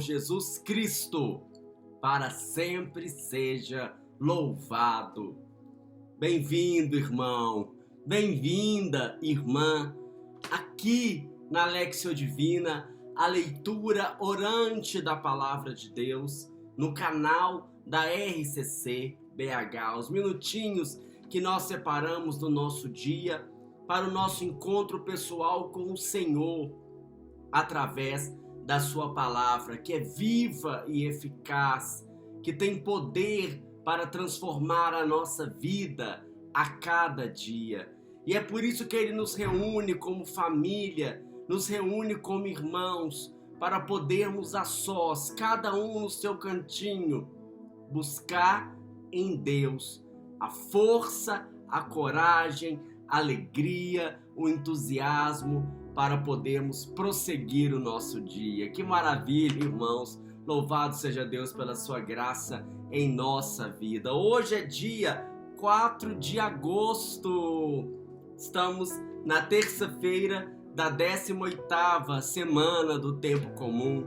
Jesus Cristo, para sempre seja louvado. Bem-vindo, irmão, bem-vinda, irmã, aqui na Lexio Divina, a leitura orante da Palavra de Deus, no canal da RCC BH, os minutinhos que nós separamos do nosso dia para o nosso encontro pessoal com o Senhor, através da sua palavra, que é viva e eficaz, que tem poder para transformar a nossa vida a cada dia. E é por isso que ele nos reúne como família, nos reúne como irmãos, para podermos a sós, cada um no seu cantinho, buscar em Deus a força, a coragem, a alegria, o entusiasmo, para podermos prosseguir o nosso dia. Que maravilha, irmãos! Louvado seja Deus pela sua graça em nossa vida. Hoje é dia 4 de agosto. Estamos na terça-feira da 18ª semana do Tempo Comum.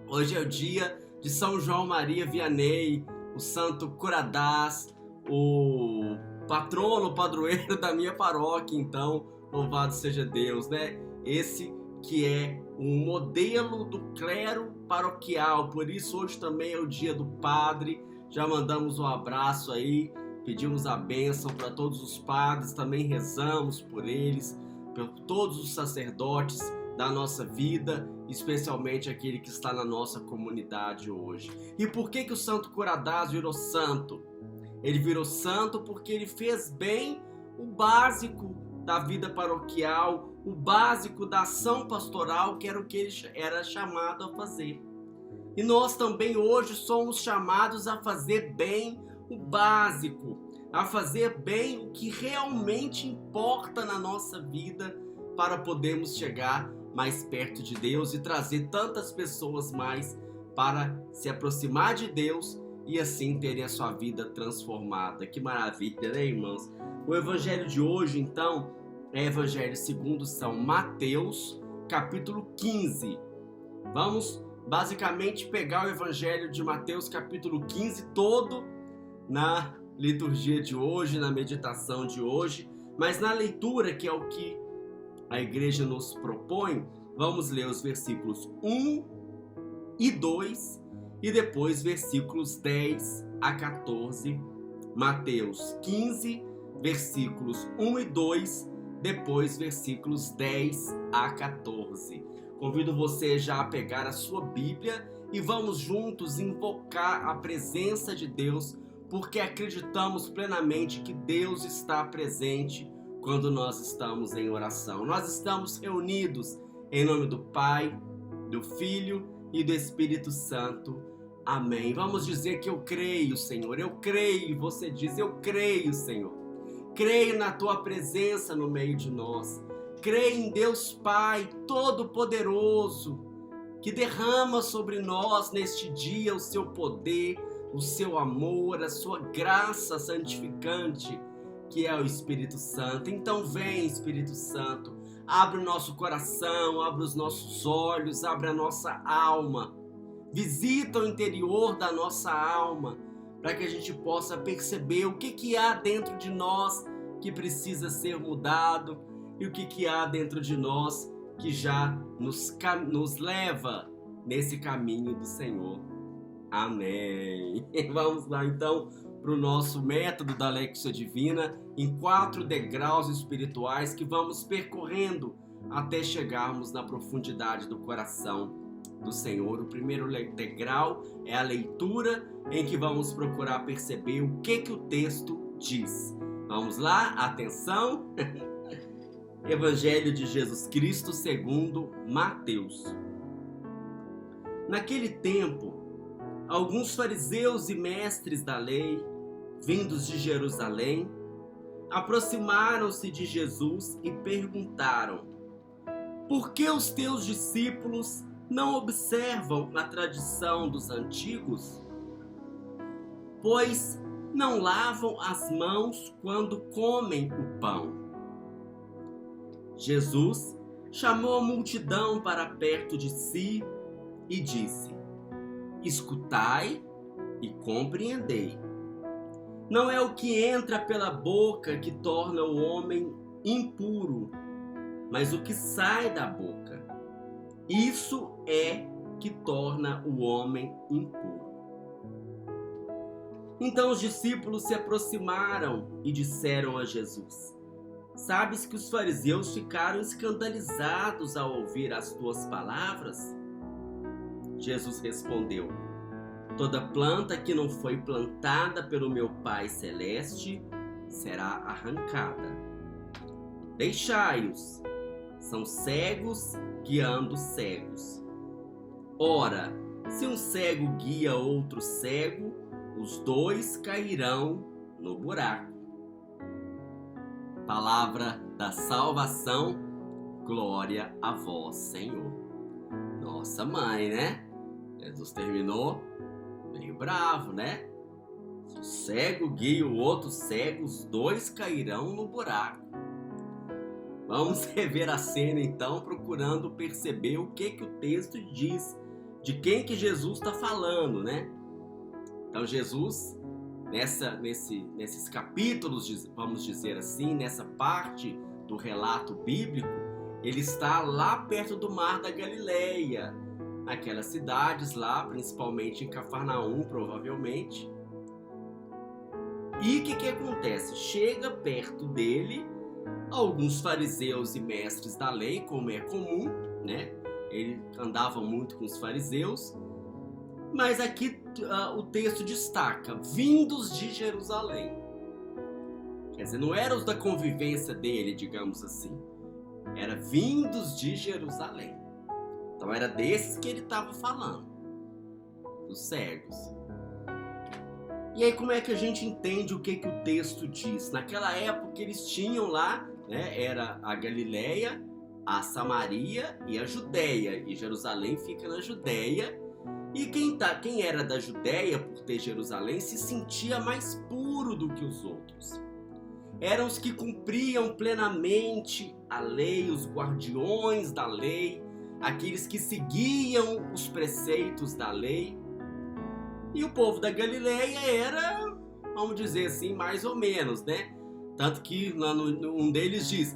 Hoje é o dia de São João Maria Vianney, o santo Curadás, o patrono, padroeiro da minha paróquia. Então, louvado seja Deus, né? Esse que é um modelo do clero paroquial. Por isso hoje também é o dia do padre. Já mandamos um abraço aí, pedimos a bênção para todos os padres, também rezamos por eles, por todos os sacerdotes da nossa vida, especialmente aquele que está na nossa comunidade hoje. E por que o santo Curadás virou santo? Ele virou santo porque ele fez bem o básico da vida paroquial, o básico da ação pastoral, que era o que ele era chamado a fazer. E nós também hoje somos chamados a fazer bem o básico, a fazer bem o que realmente importa na nossa vida, para podermos chegar mais perto de Deus e trazer tantas pessoas mais para se aproximar de Deus e assim terem a sua vida transformada. Que maravilha, né, irmãos? O evangelho de hoje, então, é o evangelho segundo São Mateus, capítulo 15. Vamos, basicamente, pegar o evangelho de Mateus, capítulo 15, todo na liturgia de hoje, na meditação de hoje, mas na leitura, que é o que a igreja nos propõe, vamos ler os versículos 1 e 2 e depois versículos 10 a 14, Mateus 15, versículos 1 e 2, depois versículos 10 a 14. Convido você já a pegar a sua Bíblia e vamos juntos invocar a presença de Deus, porque acreditamos plenamente que Deus está presente quando nós estamos em oração. Nós estamos reunidos em nome do Pai, do Filho e do Espírito Santo. Amém. Vamos dizer que eu creio, Senhor. Eu creio. Você diz, eu creio, Senhor. Creio na Tua presença no meio de nós. Creio em Deus Pai Todo-Poderoso, que derrama sobre nós neste dia o Seu poder, o Seu amor, a Sua graça santificante, que é o Espírito Santo. Então vem, Espírito Santo, abre o nosso coração, abre os nossos olhos, abre a nossa alma. Visita o interior da nossa alma, para que a gente possa perceber o que há dentro de nós que precisa ser mudado e o que há dentro de nós que já nos leva nesse caminho do Senhor. Amém. Vamos lá então para o nosso método da Lexio Divina, em 4 degraus espirituais que vamos percorrendo até chegarmos na profundidade do coração do Senhor. O primeiro degrau é a leitura, em que vamos procurar perceber o que o texto diz. Vamos lá? Atenção! Evangelho de Jesus Cristo segundo Mateus. Naquele tempo, alguns fariseus e mestres da lei, vindos de Jerusalém, aproximaram-se de Jesus e perguntaram: por que os teus discípulos não observam a tradição dos antigos? Pois não lavam as mãos quando comem o pão. Jesus chamou a multidão para perto de si e disse: Escutai e compreendei. Não é o que entra pela boca que torna o homem impuro, mas o que sai da boca. Isso é que torna o homem impuro. Então os discípulos se aproximaram e disseram a Jesus: Sabes que os fariseus ficaram escandalizados ao ouvir as tuas palavras? Jesus respondeu: Toda planta que não foi plantada pelo meu Pai Celeste será arrancada. Deixai-os, são cegos guiando cegos. Ora, se um cego guia outro cego, os dois cairão no buraco. Palavra da salvação, glória a vós, Senhor. Nossa mãe, né? Jesus terminou meio bravo, né? Se o cego guia o outro cego, os dois cairão no buraco. Vamos rever a cena então, procurando perceber o que o texto diz, de quem que Jesus está falando, né? Então Jesus, nesses capítulos, vamos dizer assim, nessa parte do relato bíblico, ele está lá perto do Mar da Galileia, naquelas cidades lá, principalmente em Cafarnaum, provavelmente. E o que acontece? Chega perto dele alguns fariseus e mestres da lei, como é comum, né? Ele andava muito com os fariseus, mas aqui o texto destaca, vindos de Jerusalém. Quer dizer, não eram os da convivência dele, digamos assim. Era vindos de Jerusalém. Então era desses que ele estava falando, dos cegos. E aí como é que a gente entende o que o texto diz? Naquela época eles tinham lá, né, era a Galileia, a Samaria e a Judéia. E Jerusalém fica na Judéia. E quem era da Judéia, por ter Jerusalém, se sentia mais puro do que os outros. Eram os que cumpriam plenamente a lei, os guardiões da lei, aqueles que seguiam os preceitos da lei. E o povo da Galileia era, vamos dizer assim, mais ou menos, né? Tanto que um deles diz: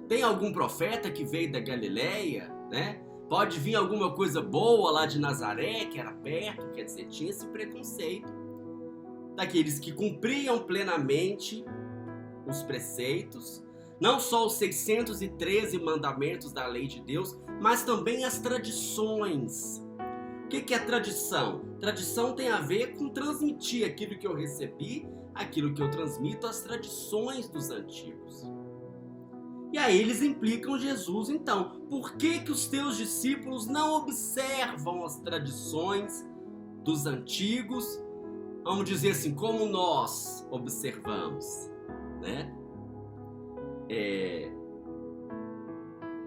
tem algum profeta que veio da Galileia, né? Pode vir alguma coisa boa lá de Nazaré, que era perto, quer dizer, tinha esse preconceito. Daqueles que cumpriam plenamente os preceitos, não só os 613 mandamentos da lei de Deus, mas também as tradições. O que é tradição? Tradição tem a ver com transmitir aquilo que eu recebi, aquilo que eu transmito, as tradições dos antigos. E aí eles implicam Jesus, então, por que os teus discípulos não observam as tradições dos antigos, vamos dizer assim, como nós observamos, né?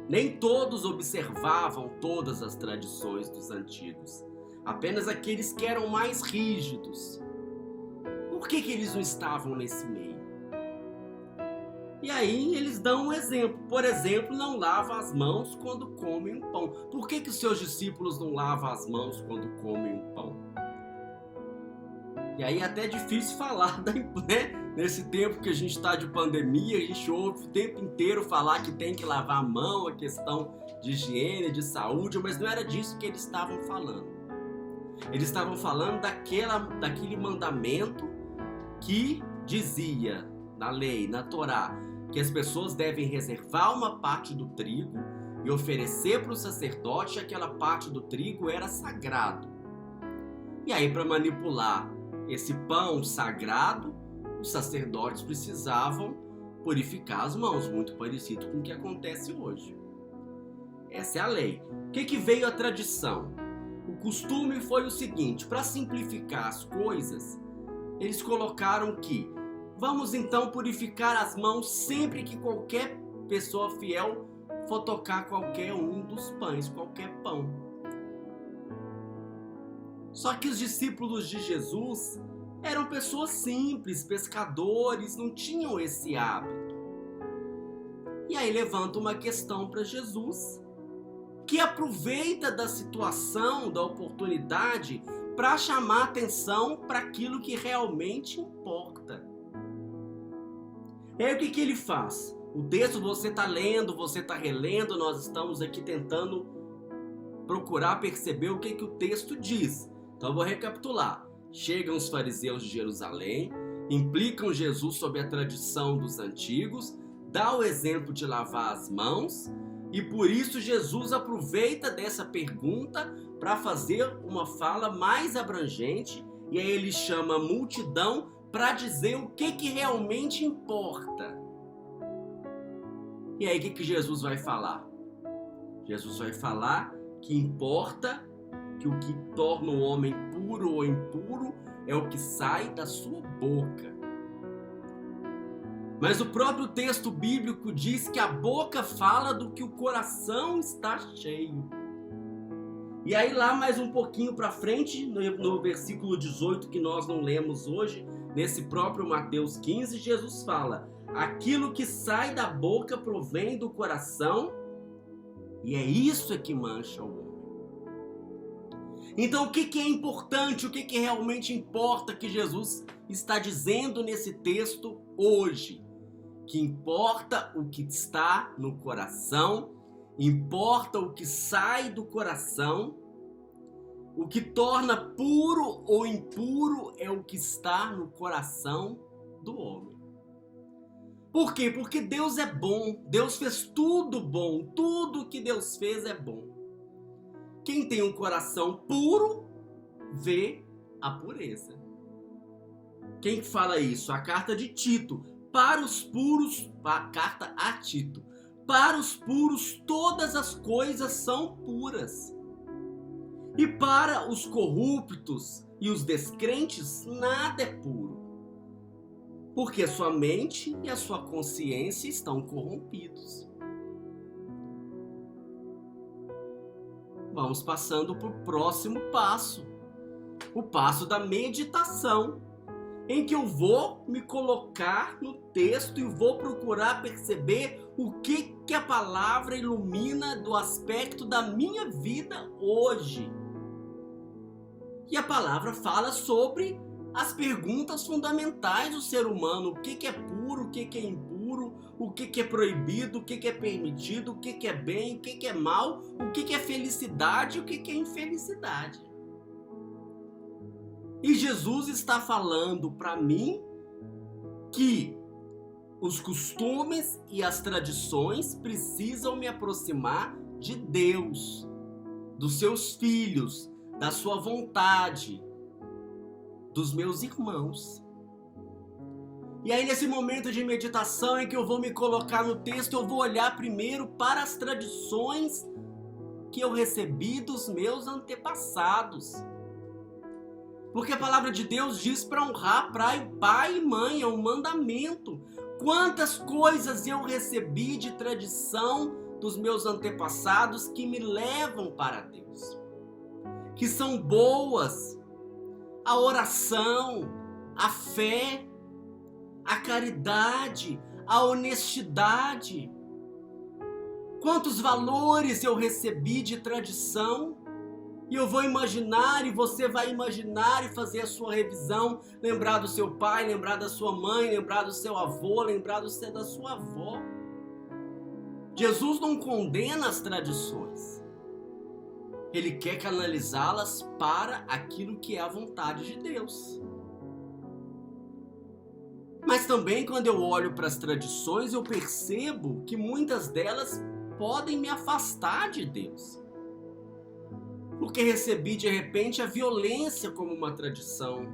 Nem todos observavam todas as tradições dos antigos, apenas aqueles que eram mais rígidos. Por que eles não estavam nesse meio? E aí eles dão um exemplo. Por exemplo, não lava as mãos quando comem um pão. Por que os seus discípulos não lavam as mãos quando comem um pão? E aí é até difícil falar, né? Nesse tempo que a gente está de pandemia, a gente ouve o tempo inteiro falar que tem que lavar a mão, a questão de higiene, de saúde, mas não era disso que eles estavam falando. Eles estavam falando daquele mandamento que dizia, na lei, na Torá, que as pessoas devem reservar uma parte do trigo e oferecer para o sacerdote. Aquela parte do trigo era sagrado. E aí, para manipular esse pão sagrado, os sacerdotes precisavam purificar as mãos, muito parecido com o que acontece hoje. Essa é a lei. O que veio a tradição? O costume foi o seguinte: para simplificar as coisas, eles colocaram que vamos então purificar as mãos sempre que qualquer pessoa fiel for tocar qualquer um dos pães, qualquer pão. Só que os discípulos de Jesus eram pessoas simples, pescadores, não tinham esse hábito. E aí levanta uma questão para Jesus, que aproveita da situação, da oportunidade, para chamar atenção para aquilo que realmente importa. E aí o que ele faz? O texto você está lendo, você está relendo, nós estamos aqui tentando procurar perceber o que o texto diz. Então eu vou recapitular. Chegam os fariseus de Jerusalém, implicam Jesus sobre a tradição dos antigos, dá o exemplo de lavar as mãos, e por isso Jesus aproveita dessa pergunta para fazer uma fala mais abrangente, e aí ele chama a multidão para dizer o que realmente importa. E aí o que Jesus vai falar? Jesus vai falar que importa que o que torna o homem puro ou impuro é o que sai da sua boca. Mas o próprio texto bíblico diz que a boca fala do que o coração está cheio. E aí lá mais um pouquinho para frente, no versículo 18 que nós não lemos hoje, nesse próprio Mateus 15, Jesus fala: aquilo que sai da boca provém do coração, e é isso que mancha o homem. Então o que é importante, o que realmente importa que Jesus está dizendo nesse texto hoje? Que importa o que está no coração, importa o que sai do coração, o que torna puro ou impuro é o que está no coração do homem. Por quê? Porque Deus é bom, Deus fez tudo bom, tudo que Deus fez é bom. Quem tem um coração puro, vê a pureza. Quem fala isso? A carta de Tito. Para os puros, a carta a Tito. Para os puros, todas as coisas são puras. E para os corruptos e os descrentes, nada é puro. Porque a sua mente e a sua consciência estão corrompidos. Vamos passando para o próximo passo. O passo da meditação, em que eu vou me colocar no texto e vou procurar perceber o que a palavra ilumina do aspecto da minha vida hoje. E a palavra fala sobre as perguntas fundamentais do ser humano: o que é puro, o que é impuro, o que é proibido, o que é permitido, o que é bem, o que é mal, o que é felicidade e o que é infelicidade. E Jesus está falando para mim que os costumes e as tradições precisam me aproximar de Deus, dos seus filhos, da sua vontade, dos meus irmãos. E aí nesse momento de meditação em que eu vou me colocar no texto, eu vou olhar primeiro para as tradições que eu recebi dos meus antepassados. Porque a palavra de Deus diz para honrar pai e mãe, é um mandamento. Quantas coisas eu recebi de tradição dos meus antepassados que me levam para Deus, que são boas: a oração, a fé, a caridade, a honestidade. Quantos valores eu recebi de tradição. E eu vou imaginar, e você vai imaginar e fazer a sua revisão, lembrar do seu pai, lembrar da sua mãe, lembrar do seu avô, lembrar da sua avó. Jesus não condena as tradições. Ele quer canalizá-las para aquilo que é a vontade de Deus. Mas também quando eu olho para as tradições, eu percebo que muitas delas podem me afastar de Deus. Porque recebi de repente a violência como uma tradição.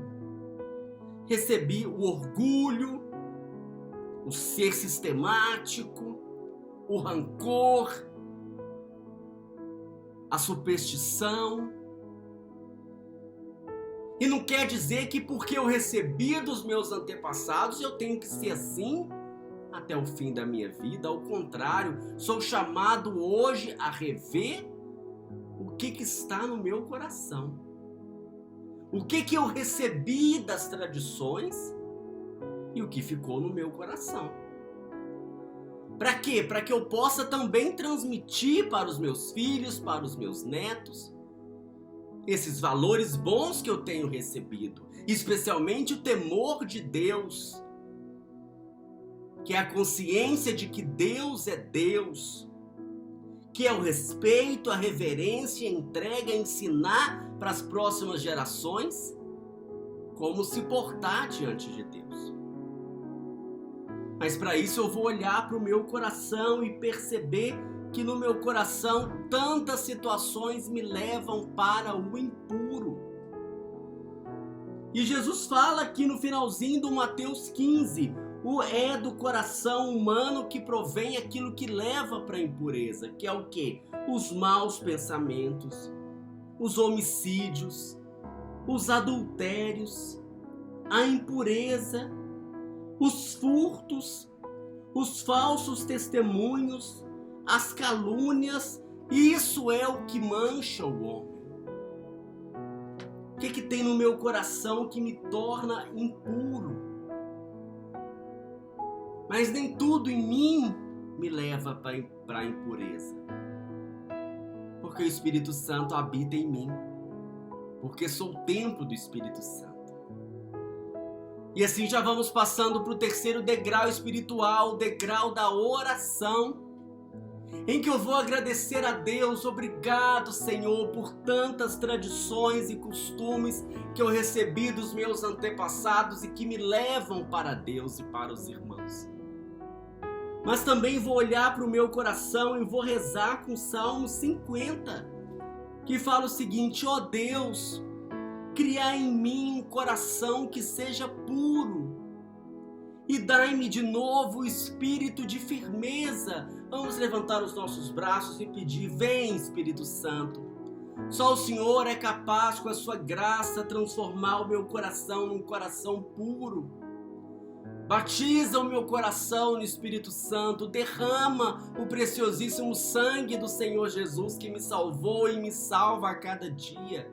Recebi o orgulho, o ser sistemático, o rancor, a superstição. E não quer dizer que porque eu recebi dos meus antepassados eu tenho que ser assim até o fim da minha vida. Ao contrário, sou chamado hoje a rever o que está no meu coração. O que eu recebi das tradições e o que ficou no meu coração. Para quê? Para que eu possa também transmitir para os meus filhos, para os meus netos, esses valores bons que eu tenho recebido, especialmente o temor de Deus, que é a consciência de que Deus é Deus, que é o respeito, a reverência, a entrega, a ensinar para as próximas gerações como se portar diante de Deus. Mas para isso eu vou olhar para o meu coração e perceber que no meu coração tantas situações me levam para o impuro. E Jesus fala aqui no finalzinho do Mateus 15, é do coração humano que provém aquilo que leva para a impureza, que é o quê? Os maus pensamentos, os homicídios, os adultérios, a impureza, os furtos, os falsos testemunhos, as calúnias. Isso é o que mancha o homem. O que tem no meu coração que me torna impuro? Mas nem tudo em mim me leva para a impureza. Porque o Espírito Santo habita em mim. Porque sou o templo do Espírito Santo. E assim já vamos passando para o terceiro degrau espiritual, o degrau da oração, em que eu vou agradecer a Deus. Obrigado, Senhor, por tantas tradições e costumes que eu recebi dos meus antepassados e que me levam para Deus e para os irmãos. Mas também vou olhar para o meu coração e vou rezar com o Salmo 50, que fala o seguinte: ó Deus, criar em mim um coração que seja puro e dai-me de novo o espírito de firmeza. Vamos levantar os nossos braços e pedir: vem, Espírito Santo. Só o Senhor é capaz, com a sua graça, transformar o meu coração num coração puro. Batiza o meu coração no Espírito Santo, derrama o preciosíssimo sangue do Senhor Jesus que me salvou e me salva a cada dia.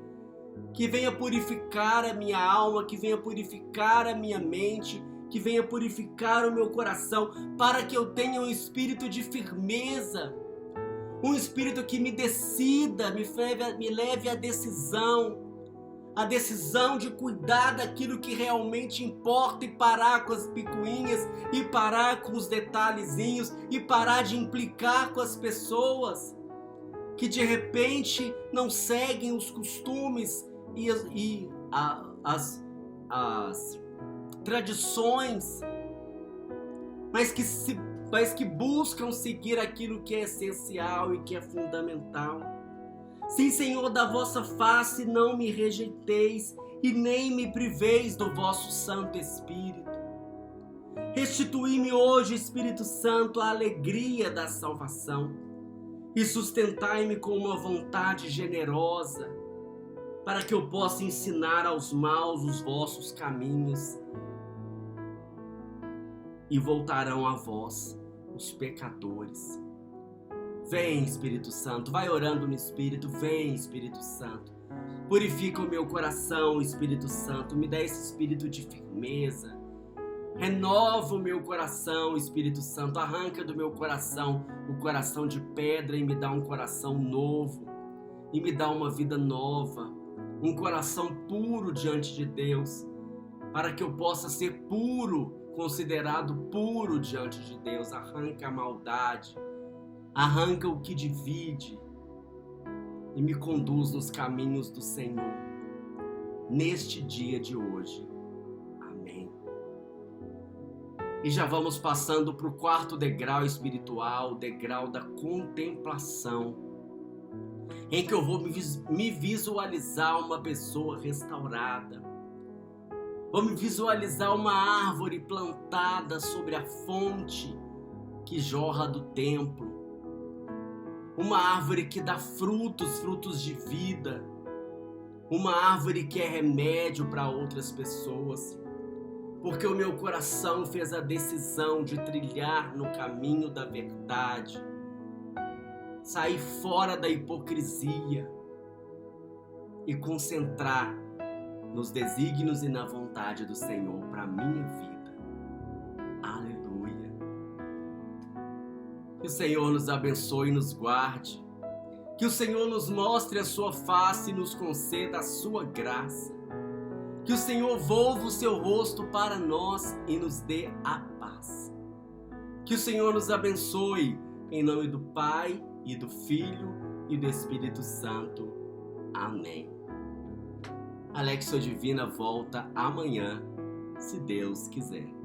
Que venha purificar a minha alma, que venha purificar a minha mente, que venha purificar o meu coração, para que eu tenha um espírito de firmeza, um espírito que me decida, me leve à decisão de cuidar daquilo que realmente importa e parar com as picuinhas, e parar com os detalhezinhos, e parar de implicar com as pessoas que de repente não seguem os costumes e as tradições, mas que buscam seguir aquilo que é essencial e que é fundamental. Sim, Senhor, da vossa face não me rejeiteis e nem me priveis do vosso Santo Espírito. Restituí-me hoje, Espírito Santo, a alegria da salvação e sustentai-me com uma vontade generosa, para que eu possa ensinar aos maus os vossos caminhos, e voltarão a vós os pecadores. Vem, Espírito Santo, vai orando no Espírito. Vem, Espírito Santo, purifica o meu coração, Espírito Santo, me dá esse espírito de firmeza. Renova o meu coração, Espírito Santo, arranca do meu coração o coração de pedra e me dá um coração novo, e me dá uma vida nova, um coração puro diante de Deus, para que eu possa ser puro, considerado puro diante de Deus. Arranca a maldade, arranca o que divide e me conduz nos caminhos do Senhor neste dia de hoje. Amém. E já vamos passando para o quarto degrau espiritual, o degrau da contemplação, em que eu vou me visualizar uma pessoa restaurada. Vou me visualizar uma árvore plantada sobre a fonte que jorra do templo. Uma árvore que dá frutos de vida. Uma árvore que é remédio para outras pessoas. Porque o meu coração fez a decisão de trilhar no caminho da verdade. Sair fora da hipocrisia e concentrar nos desígnios e na vontade do Senhor para a minha vida. Aleluia. Que o Senhor nos abençoe e nos guarde. Que o Senhor nos mostre a sua face e nos conceda a sua graça. Que o Senhor volva o seu rosto para nós e nos dê a paz. Que o Senhor nos abençoe, em nome do Pai, e do Filho, e do Espírito Santo. Amém. A Lexio Divina volta amanhã, se Deus quiser.